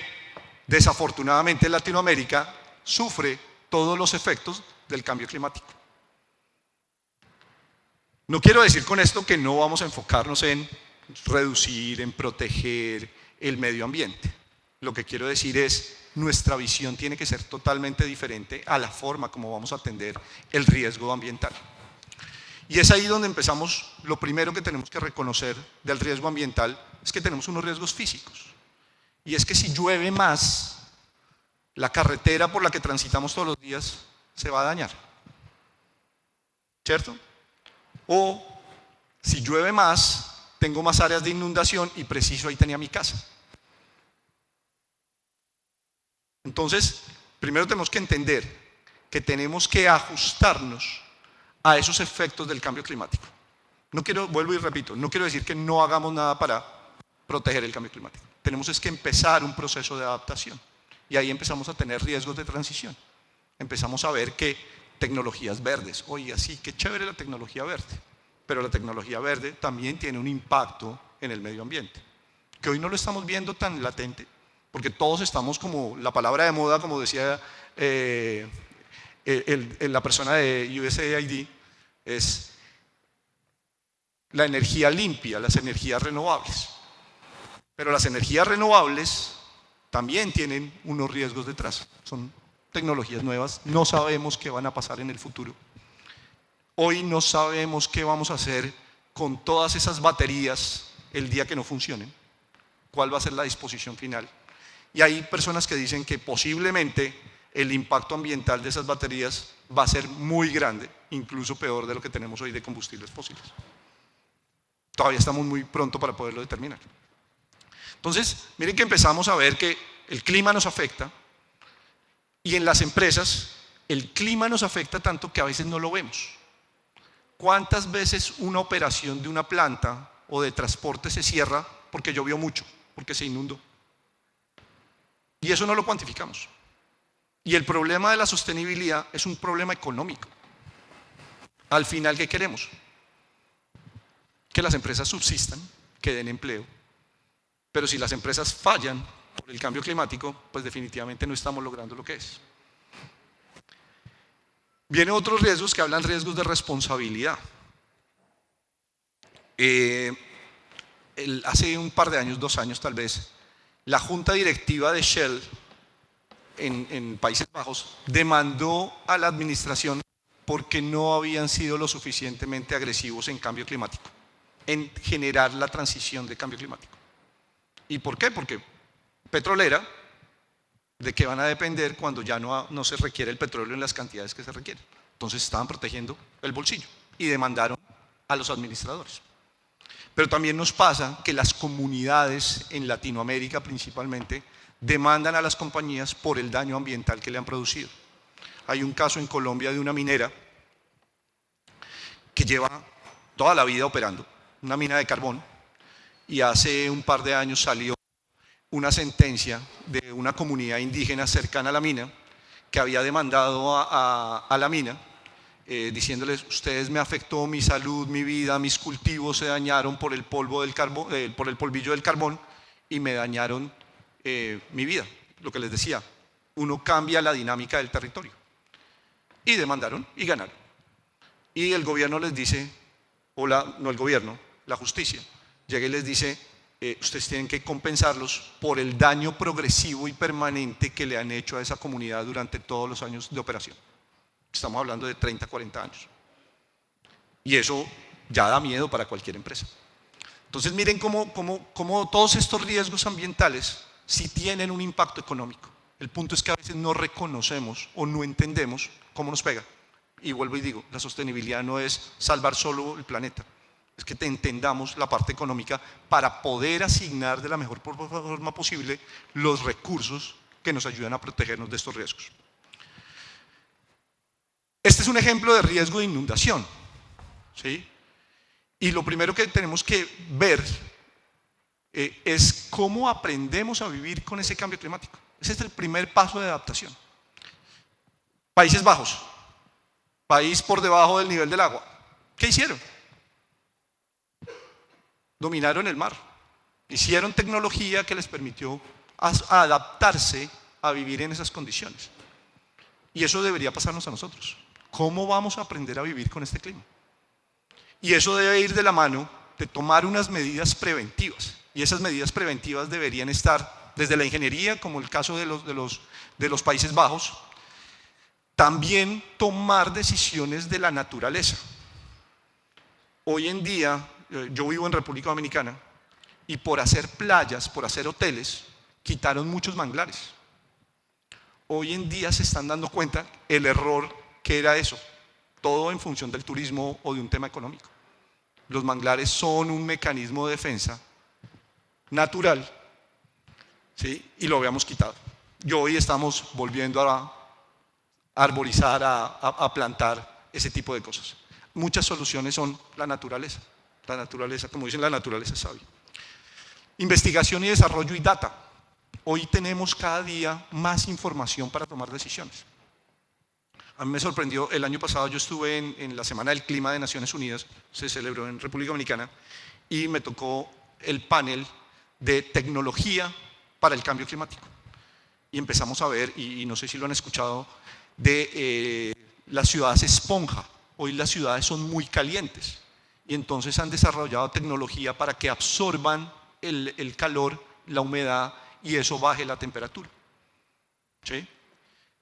desafortunadamente, Latinoamérica sufre todos los efectos del cambio climático. No quiero decir con esto que no vamos a enfocarnos en reducir, en proteger el medio ambiente. Lo que quiero decir es, nuestra visión tiene que ser totalmente diferente a la forma como vamos a atender el riesgo ambiental. Y es ahí donde empezamos, lo primero que tenemos que reconocer del riesgo ambiental es que tenemos unos riesgos físicos. Y es que si llueve más, la carretera por la que transitamos todos los días se va a dañar. ¿Cierto? O si llueve más, tengo más áreas de inundación y preciso ahí tenía mi casa. Entonces, primero tenemos que entender que tenemos que ajustarnos a esos efectos del cambio climático. Vuelvo y repito, no quiero decir que no hagamos nada para proteger el cambio climático. Tenemos es que empezar un proceso de adaptación y ahí empezamos a tener riesgos de transición. Empezamos a ver que tecnologías verdes, oiga, sí, qué chévere la tecnología verde, pero la tecnología verde también tiene un impacto en el medio ambiente, que hoy no lo estamos viendo tan latente, porque todos estamos como, la palabra de moda, como decía la persona de USAID, es la energía limpia, las energías renovables. Pero las energías renovables también tienen unos riesgos detrás. Son tecnologías nuevas, no sabemos qué van a pasar en el futuro. Hoy no sabemos qué vamos a hacer con todas esas baterías el día que no funcionen. ¿Cuál va a ser la disposición final? Y hay personas que dicen que posiblemente el impacto ambiental de esas baterías va a ser muy grande, incluso peor de lo que tenemos hoy de combustibles fósiles. Todavía estamos muy pronto para poderlo determinar. Entonces, miren que empezamos a ver que el clima nos afecta y en las empresas el clima nos afecta tanto que a veces no lo vemos. ¿Cuántas veces una operación de una planta o de transporte se cierra porque llovió mucho, porque se inundó? Y eso no lo cuantificamos. Y el problema de la sostenibilidad es un problema económico. Al final, ¿qué queremos? Que las empresas subsistan, que den empleo. Pero si las empresas fallan por el cambio climático, pues definitivamente no estamos logrando lo que es. Vienen otros riesgos que hablan riesgos de responsabilidad. Hace un par de años, 2 años tal vez, la junta directiva de Shell en Países Bajos demandó a la administración porque no habían sido lo suficientemente agresivos en cambio climático, en generar la transición de cambio climático. ¿Y por qué? Porque petrolera, ¿de qué van a depender cuando ya no se requiere el petróleo en las cantidades que se requieren? Entonces estaban protegiendo el bolsillo y demandaron a los administradores. Pero también nos pasa que las comunidades en Latinoamérica principalmente demandan a las compañías por el daño ambiental que le han producido. Hay un caso en Colombia de una minera que lleva toda la vida operando, una mina de carbón, y hace un par de años salió una sentencia de una comunidad indígena cercana a la mina que había demandado a la mina diciéndoles: ustedes me afectó mi salud, mi vida, mis cultivos se dañaron por el polvo del carbón, por el polvillo del carbón, y me dañaron mi vida. Lo que les decía, uno cambia la dinámica del territorio. Y demandaron y ganaron. Y el gobierno les dice, no el gobierno, la justicia, llega y les dice: ustedes tienen que compensarlos por el daño progresivo y permanente que le han hecho a esa comunidad durante todos los años de operación. Estamos hablando de 30, 40 años. Y eso ya da miedo para cualquier empresa. Entonces miren cómo todos estos riesgos ambientales sí tienen un impacto económico. El punto es que a veces no reconocemos o no entendemos cómo nos pega. Y vuelvo y digo, la sostenibilidad no es salvar solo el planeta. Es que entendamos la parte económica para poder asignar de la mejor forma posible los recursos que nos ayudan a protegernos de estos riesgos. Este es un ejemplo de riesgo de inundación, ¿sí? Y lo primero que tenemos que ver es cómo aprendemos a vivir con ese cambio climático. Ese es el primer paso de adaptación. Países Bajos, país por debajo del nivel del agua. ¿Qué hicieron? Dominaron el mar, hicieron tecnología que les permitió adaptarse a vivir en esas condiciones. Y eso debería pasarnos a nosotros. ¿Cómo vamos a aprender a vivir con este clima? Y eso debe ir de la mano de tomar unas medidas preventivas. Y esas medidas preventivas deberían estar desde la ingeniería, como el caso de los Países Bajos, también tomar decisiones de la naturaleza. Hoy en día, yo vivo en República Dominicana y por hacer playas, por hacer hoteles, quitaron muchos manglares. Hoy en día se están dando cuenta el error que era eso, todo en función del turismo o de un tema económico. Los manglares son un mecanismo de defensa natural, ¿sí? Y lo habíamos quitado. Y hoy estamos volviendo a arborizar, a plantar ese tipo de cosas. Muchas soluciones son la naturaleza. La naturaleza, como dicen, la naturaleza es sabia. Investigación y desarrollo y data. Hoy tenemos cada día más información para tomar decisiones. A mí me sorprendió, el año pasado yo estuve en la Semana del Clima de Naciones Unidas, se celebró en República Dominicana, y me tocó el panel de tecnología para el cambio climático. Y empezamos a ver, y no sé si lo han escuchado, de las ciudades esponja. Hoy las ciudades son muy calientes y entonces han desarrollado tecnología para que absorban el calor la humedad y eso baje la temperatura. ¿Sí?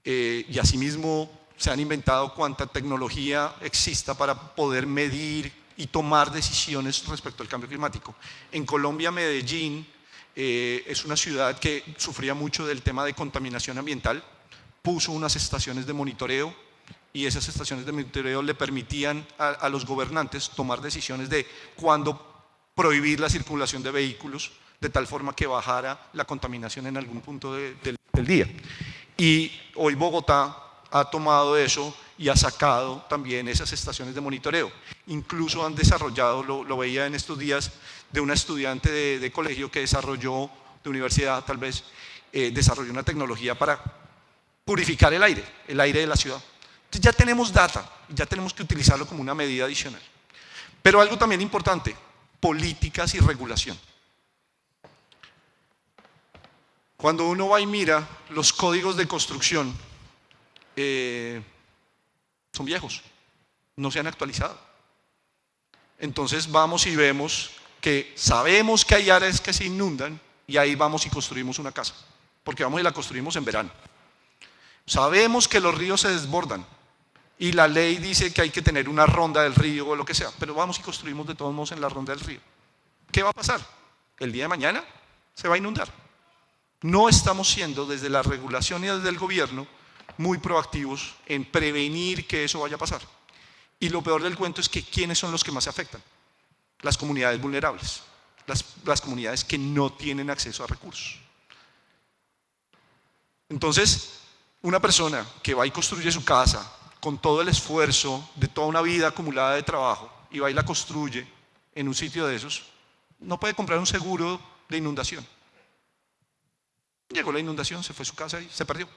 Y asimismo se han inventado cuanta tecnología exista para poder medir y tomar decisiones respecto al cambio climático. En Colombia, Medellín es una ciudad que sufría mucho del tema de contaminación ambiental, puso unas estaciones de monitoreo y esas estaciones de monitoreo le permitían a los gobernantes tomar decisiones de cuándo prohibir la circulación de vehículos de tal forma que bajara la contaminación en algún punto del día. Y hoy Bogotá ha tomado eso y ha sacado también esas estaciones de monitoreo. Incluso han desarrollado, lo veía en estos días, de una estudiante de colegio que desarrolló, de universidad tal vez, desarrolló una tecnología para purificar el aire de la ciudad. Entonces ya tenemos data, ya tenemos que utilizarlo como una medida adicional. Pero algo también importante, políticas y regulación. Cuando uno va y mira los códigos de construcción, son viejos, no se han actualizado. Entonces vamos y vemos que sabemos que hay áreas que se inundan y ahí vamos y construimos una casa, porque vamos y la construimos en verano. Sabemos que los ríos se desbordan y la ley dice que hay que tener una ronda del río o lo que sea, pero vamos y construimos de todos modos en la ronda del río. ¿Qué va a pasar? El día de mañana se va a inundar. No estamos siendo desde la regulación y desde el gobierno muy proactivos en prevenir que eso vaya a pasar. Y lo peor del cuento es que ¿quiénes son los que más se afectan? Las comunidades vulnerables, las comunidades que no tienen acceso a recursos. Entonces, una persona que va y construye su casa con todo el esfuerzo de toda una vida acumulada de trabajo y va y la construye en un sitio de esos, no puede comprar un seguro de inundación. Llegó la inundación, se fue a su casa y se perdió.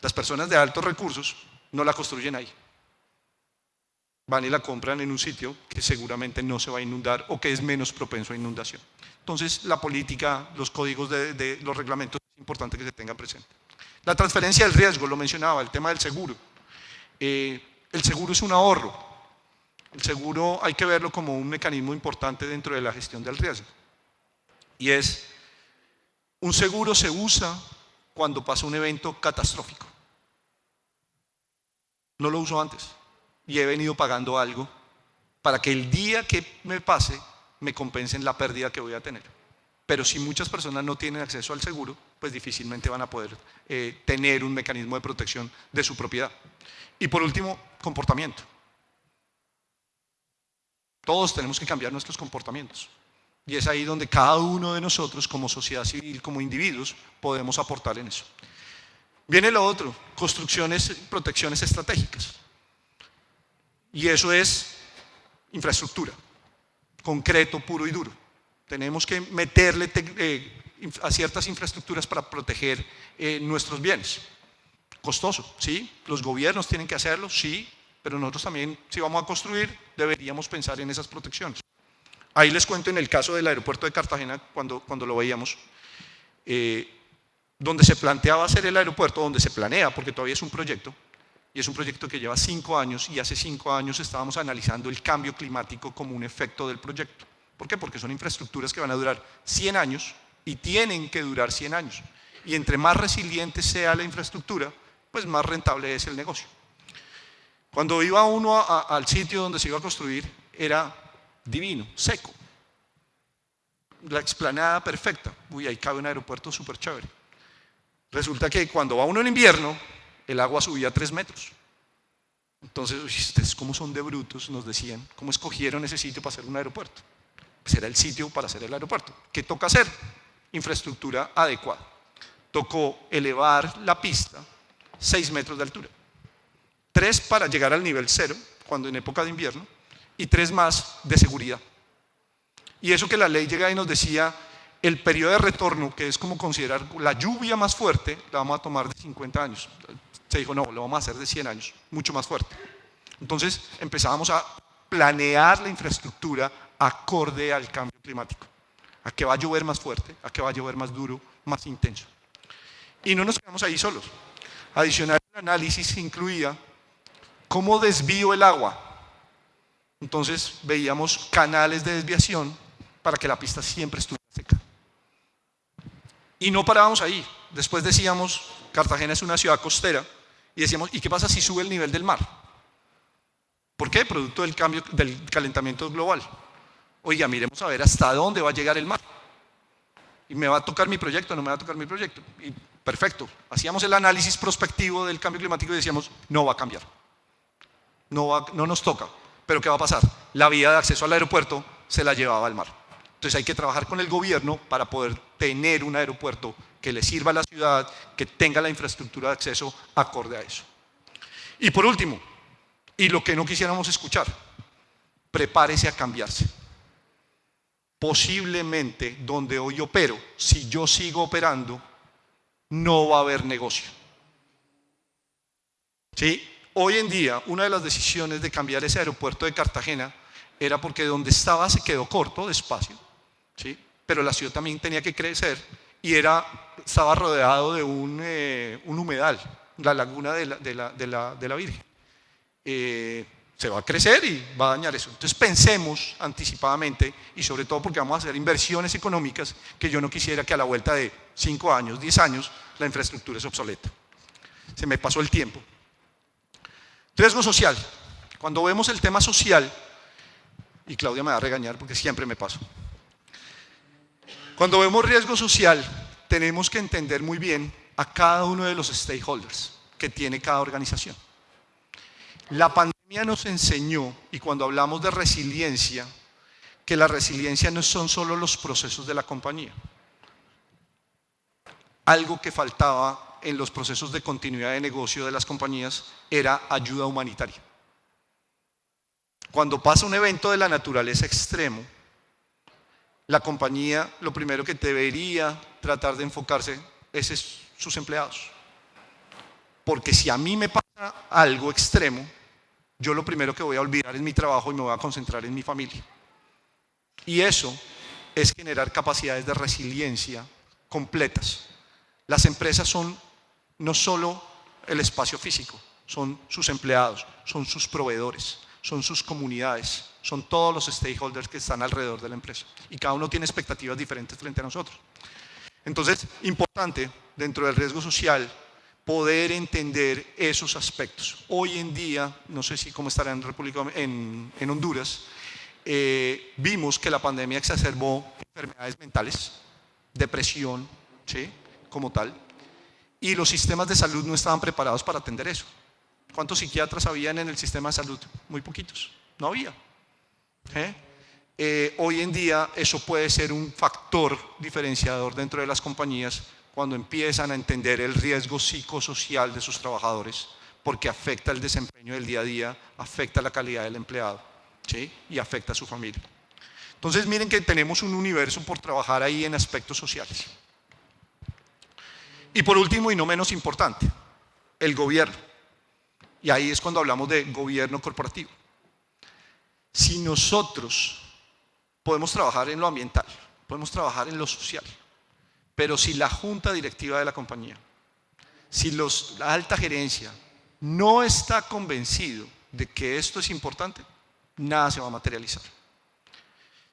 Las personas de altos recursos no la construyen ahí. Van y la compran en un sitio que seguramente no se va a inundar o que es menos propenso a inundación. Entonces, la política, los códigos de los reglamentos, es importante que se tengan presente. La transferencia del riesgo, lo mencionaba, el tema del seguro. El seguro es un ahorro. El seguro hay que verlo como un mecanismo importante dentro de la gestión del riesgo. Y es, un seguro se usa cuando pasa un evento catastrófico. No lo uso antes y he venido pagando algo para que el día que me pase me compensen la pérdida que voy a tener. Pero si muchas personas no tienen acceso al seguro, pues difícilmente van a poder tener un mecanismo de protección de su propiedad. Y por último, comportamiento. Todos tenemos que cambiar nuestros comportamientos. Y es ahí donde cada uno de nosotros, como sociedad civil, como individuos, podemos aportar en eso. Viene lo otro, construcciones, protecciones estratégicas. Y eso es infraestructura, concreto, puro y duro. Tenemos que meterle a ciertas infraestructuras para proteger nuestros bienes. Costoso, sí, los gobiernos tienen que hacerlo, sí, pero nosotros también, si vamos a construir, deberíamos pensar en esas protecciones. Ahí les cuento en el caso del aeropuerto de Cartagena, cuando lo veíamos, donde se planteaba hacer el aeropuerto, donde se planea, porque todavía es un proyecto, y es un proyecto que lleva 5 años, y hace 5 años estábamos analizando el cambio climático como un efecto del proyecto. ¿Por qué? Porque son infraestructuras que van a durar 100 años y tienen que durar 100 años. Y entre más resiliente sea la infraestructura, pues más rentable es el negocio. Cuando iba uno al sitio donde se iba a construir, era divino, seco. La explanada perfecta. Uy, ahí cabe un aeropuerto súper chévere. Resulta que cuando va uno en invierno, el agua subía 3 metros. Entonces, ustedes cómo son de brutos, nos decían, cómo escogieron ese sitio para hacer un aeropuerto. Pues era el sitio para hacer el aeropuerto. ¿Qué toca hacer? Infraestructura adecuada. Tocó elevar la pista 6 metros de altura. 3 para llegar al nivel 0, cuando en época de invierno, y 3 más de seguridad. Y eso que la ley llega y nos decía, el periodo de retorno, que es como considerar la lluvia más fuerte, la vamos a tomar de 50 años. Se dijo, no, lo vamos a hacer de 100 años, mucho más fuerte. Entonces empezábamos a planear la infraestructura acorde al cambio climático, a que va a llover más fuerte, a que va a llover más duro, más intenso. Y no nos quedamos ahí solos. Adicional, el análisis incluía cómo desvío el agua. Entonces veíamos canales de desviación para que la pista siempre estuviera seca. Y no parábamos ahí. Después decíamos, Cartagena es una ciudad costera, y decíamos, ¿y qué pasa si sube el nivel del mar? ¿Por qué? Producto del cambio, del calentamiento global. Oiga, miremos a ver hasta dónde va a llegar el mar. ¿Y me va a tocar mi proyecto o no me va a tocar mi proyecto? Y perfecto. Hacíamos el análisis prospectivo del cambio climático y decíamos, no va a cambiar. No nos toca. Pero ¿qué va a pasar? La vía de acceso al aeropuerto se la llevaba al mar. Entonces hay que trabajar con el gobierno para poder tener un aeropuerto que le sirva a la ciudad, que tenga la infraestructura de acceso acorde a eso. Y por último, y lo que no quisiéramos escuchar, prepárese a cambiarse. Posiblemente donde hoy opero, si yo sigo operando, no va a haber negocio. ¿Sí? Hoy en día, una de las decisiones de cambiar ese aeropuerto de Cartagena era porque donde estaba se quedó corto de espacio, ¿sí? Pero la ciudad también tenía que crecer y estaba rodeado de un humedal, la laguna de la Virgen. Se va a crecer y va a dañar eso. Entonces pensemos anticipadamente, y sobre todo porque vamos a hacer inversiones económicas que yo no quisiera que a la vuelta de 5 años, 10 años, la infraestructura es obsoleta. Se me pasó el tiempo. Riesgo social. Cuando vemos el tema social, y Claudia me va a regañar porque siempre me paso. Cuando vemos riesgo social, tenemos que entender muy bien a cada uno de los stakeholders que tiene cada organización. La pandemia nos enseñó, y cuando hablamos de resiliencia, que la resiliencia no son solo los procesos de la compañía. Algo que faltaba en los procesos de continuidad de negocio de las compañías era ayuda humanitaria. Cuando pasa un evento de la naturaleza extremo, la compañía lo primero que debería tratar de enfocarse es sus empleados. Porque si a mí me pasa algo extremo, yo lo primero que voy a olvidar es mi trabajo y me voy a concentrar en mi familia. Y eso es generar capacidades de resiliencia completas. Las empresas son no solo el espacio físico, son sus empleados, son sus proveedores, son sus comunidades, son todos los stakeholders que están alrededor de la empresa. Y cada uno tiene expectativas diferentes frente a nosotros. Entonces, importante dentro del riesgo social poder entender esos aspectos. Hoy en día, no sé si cómo estará en Honduras, vimos que la pandemia exacerbó enfermedades mentales, depresión, ¿sí? Como tal, y los sistemas de salud no estaban preparados para atender eso. ¿Cuántos psiquiatras habían en el sistema de salud? Muy poquitos, no había. Hoy en día eso puede ser un factor diferenciador dentro de las compañías cuando empiezan a entender el riesgo psicosocial de sus trabajadores, porque afecta el desempeño del día a día, afecta la calidad del empleado, ¿sí? Y afecta a su familia. Entonces miren que tenemos un universo por trabajar ahí en aspectos sociales. Y por último y no menos importante, el gobierno. Y ahí es cuando hablamos de gobierno corporativo. Si nosotros podemos trabajar en lo ambiental, podemos trabajar en lo social, pero si la junta directiva de la compañía, si la alta gerencia no está convencido de que esto es importante, nada se va a materializar.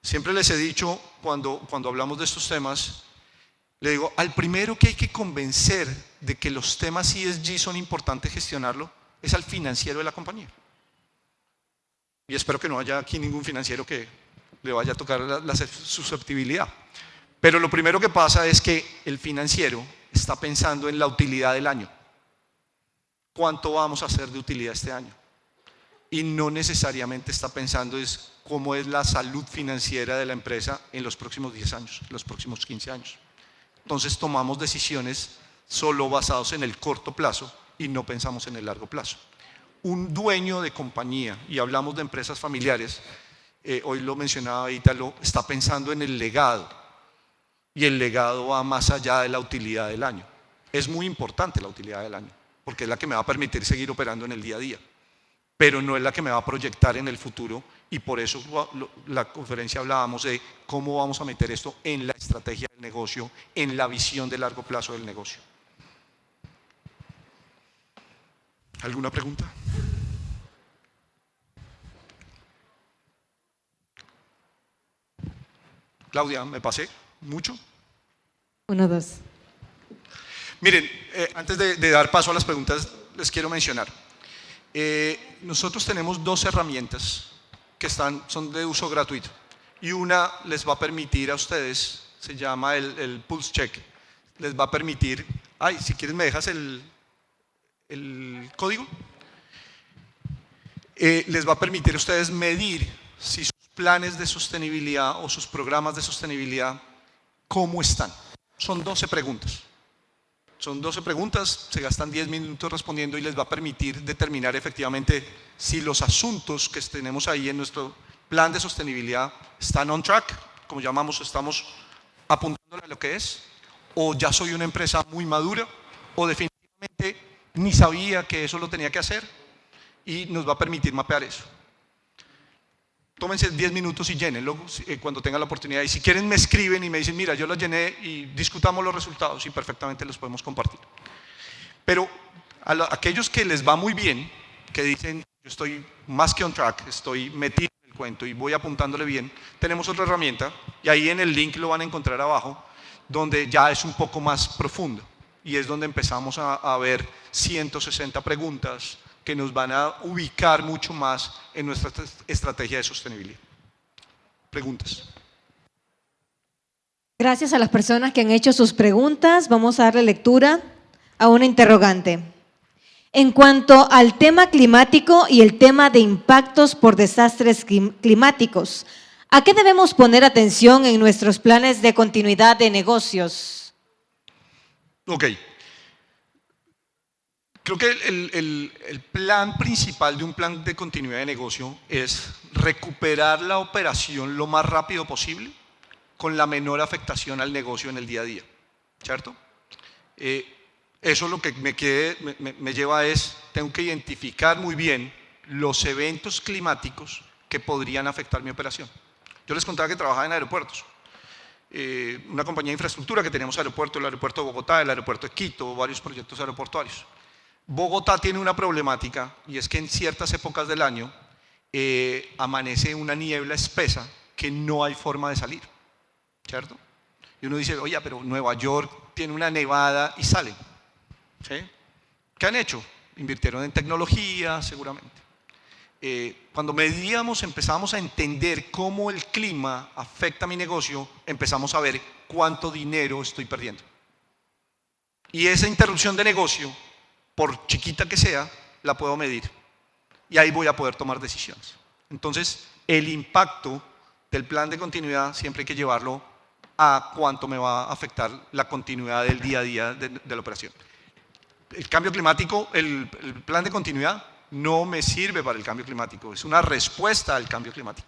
Siempre les he dicho cuando hablamos de estos temas, le digo, al primero que hay que convencer de que los temas ESG son importantes gestionarlo, es al financiero de la compañía. Y espero que no haya aquí ningún financiero que le vaya a tocar la susceptibilidad. Pero lo primero que pasa es que el financiero está pensando en la utilidad del año. ¿Cuánto vamos a hacer de utilidad este año? Y no necesariamente está pensando es cómo es la salud financiera de la empresa en los próximos 10 años, en los próximos 15 años. Entonces tomamos decisiones solo basados en el corto plazo y no pensamos en el largo plazo. Un dueño de compañía, y hablamos de empresas familiares, hoy lo mencionaba Ítalo, está pensando en el legado, y el legado va más allá de la utilidad del año. Es muy importante la utilidad del año, porque es la que me va a permitir seguir operando en el día a día, pero no es la que me va a proyectar en el futuro, y por eso la conferencia hablábamos de cómo vamos a meter esto en la estrategia del negocio, en la visión de largo plazo del negocio. ¿Alguna pregunta? Claudia, ¿me pasé mucho? 1, 2. Miren, antes de dar paso a las preguntas, les quiero mencionar. Nosotros tenemos 2 herramientas que son de uso gratuito. Y una les va a permitir a ustedes, se llama el Pulse Check. Les va a permitir, si quieres me dejas el código. Les va a permitir a ustedes medir si sus planes de sostenibilidad o sus programas de sostenibilidad, cómo están. Son 12 preguntas. Son 12 preguntas, se gastan 10 minutos respondiendo y les va a permitir determinar efectivamente si los asuntos que tenemos ahí en nuestro plan de sostenibilidad están on track, como llamamos, estamos apuntándole a lo que es, o ya soy una empresa muy madura, o definitivamente ni sabía que eso lo tenía que hacer, y nos va a permitir mapear eso. Tómense 10 minutos y llénenlo cuando tengan la oportunidad. Y si quieren me escriben y me dicen, mira, yo lo llené y discutamos los resultados y perfectamente los podemos compartir. Pero a aquellos que les va muy bien, que dicen, yo estoy más que on track, estoy metido en el cuento y voy apuntándole bien, tenemos otra herramienta y ahí en el link lo van a encontrar abajo, donde ya es un poco más profundo y es donde empezamos a ver 160 preguntas que nos van a ubicar mucho más en nuestra estrategia de sostenibilidad. Preguntas. Gracias a las personas que han hecho sus preguntas. Vamos a darle lectura a una interrogante. En cuanto al tema climático y el tema de impactos por desastres climáticos, ¿a qué debemos poner atención en nuestros planes de continuidad de negocios? Ok. Creo que el plan principal de un plan de continuidad de negocio es recuperar la operación lo más rápido posible con la menor afectación al negocio en el día a día, ¿cierto? Eso lo que me lleva tengo que identificar muy bien los eventos climáticos que podrían afectar mi operación. Yo les contaba que trabajaba en aeropuertos. Una compañía de infraestructura que tenemos aeropuertos, el aeropuerto de Bogotá, el aeropuerto de Quito, varios proyectos aeroportuarios. Bogotá tiene una problemática y es que en ciertas épocas del año amanece una niebla espesa que no hay forma de salir, ¿cierto? Y uno dice, oye, pero Nueva York tiene una nevada y salen, ¿sí? ¿Qué han hecho? Invirtieron en tecnología, seguramente. Cuando empezamos a entender cómo el clima afecta a mi negocio, empezamos a ver cuánto dinero estoy perdiendo. Y esa interrupción de negocio, por chiquita que sea, la puedo medir. Y ahí voy a poder tomar decisiones. Entonces, el impacto del plan de continuidad siempre hay que llevarlo a cuánto me va a afectar la continuidad del día a día de la operación. El cambio climático, el plan de continuidad no me sirve para el cambio climático, es una respuesta al cambio climático.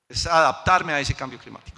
Es adaptarme a ese cambio climático.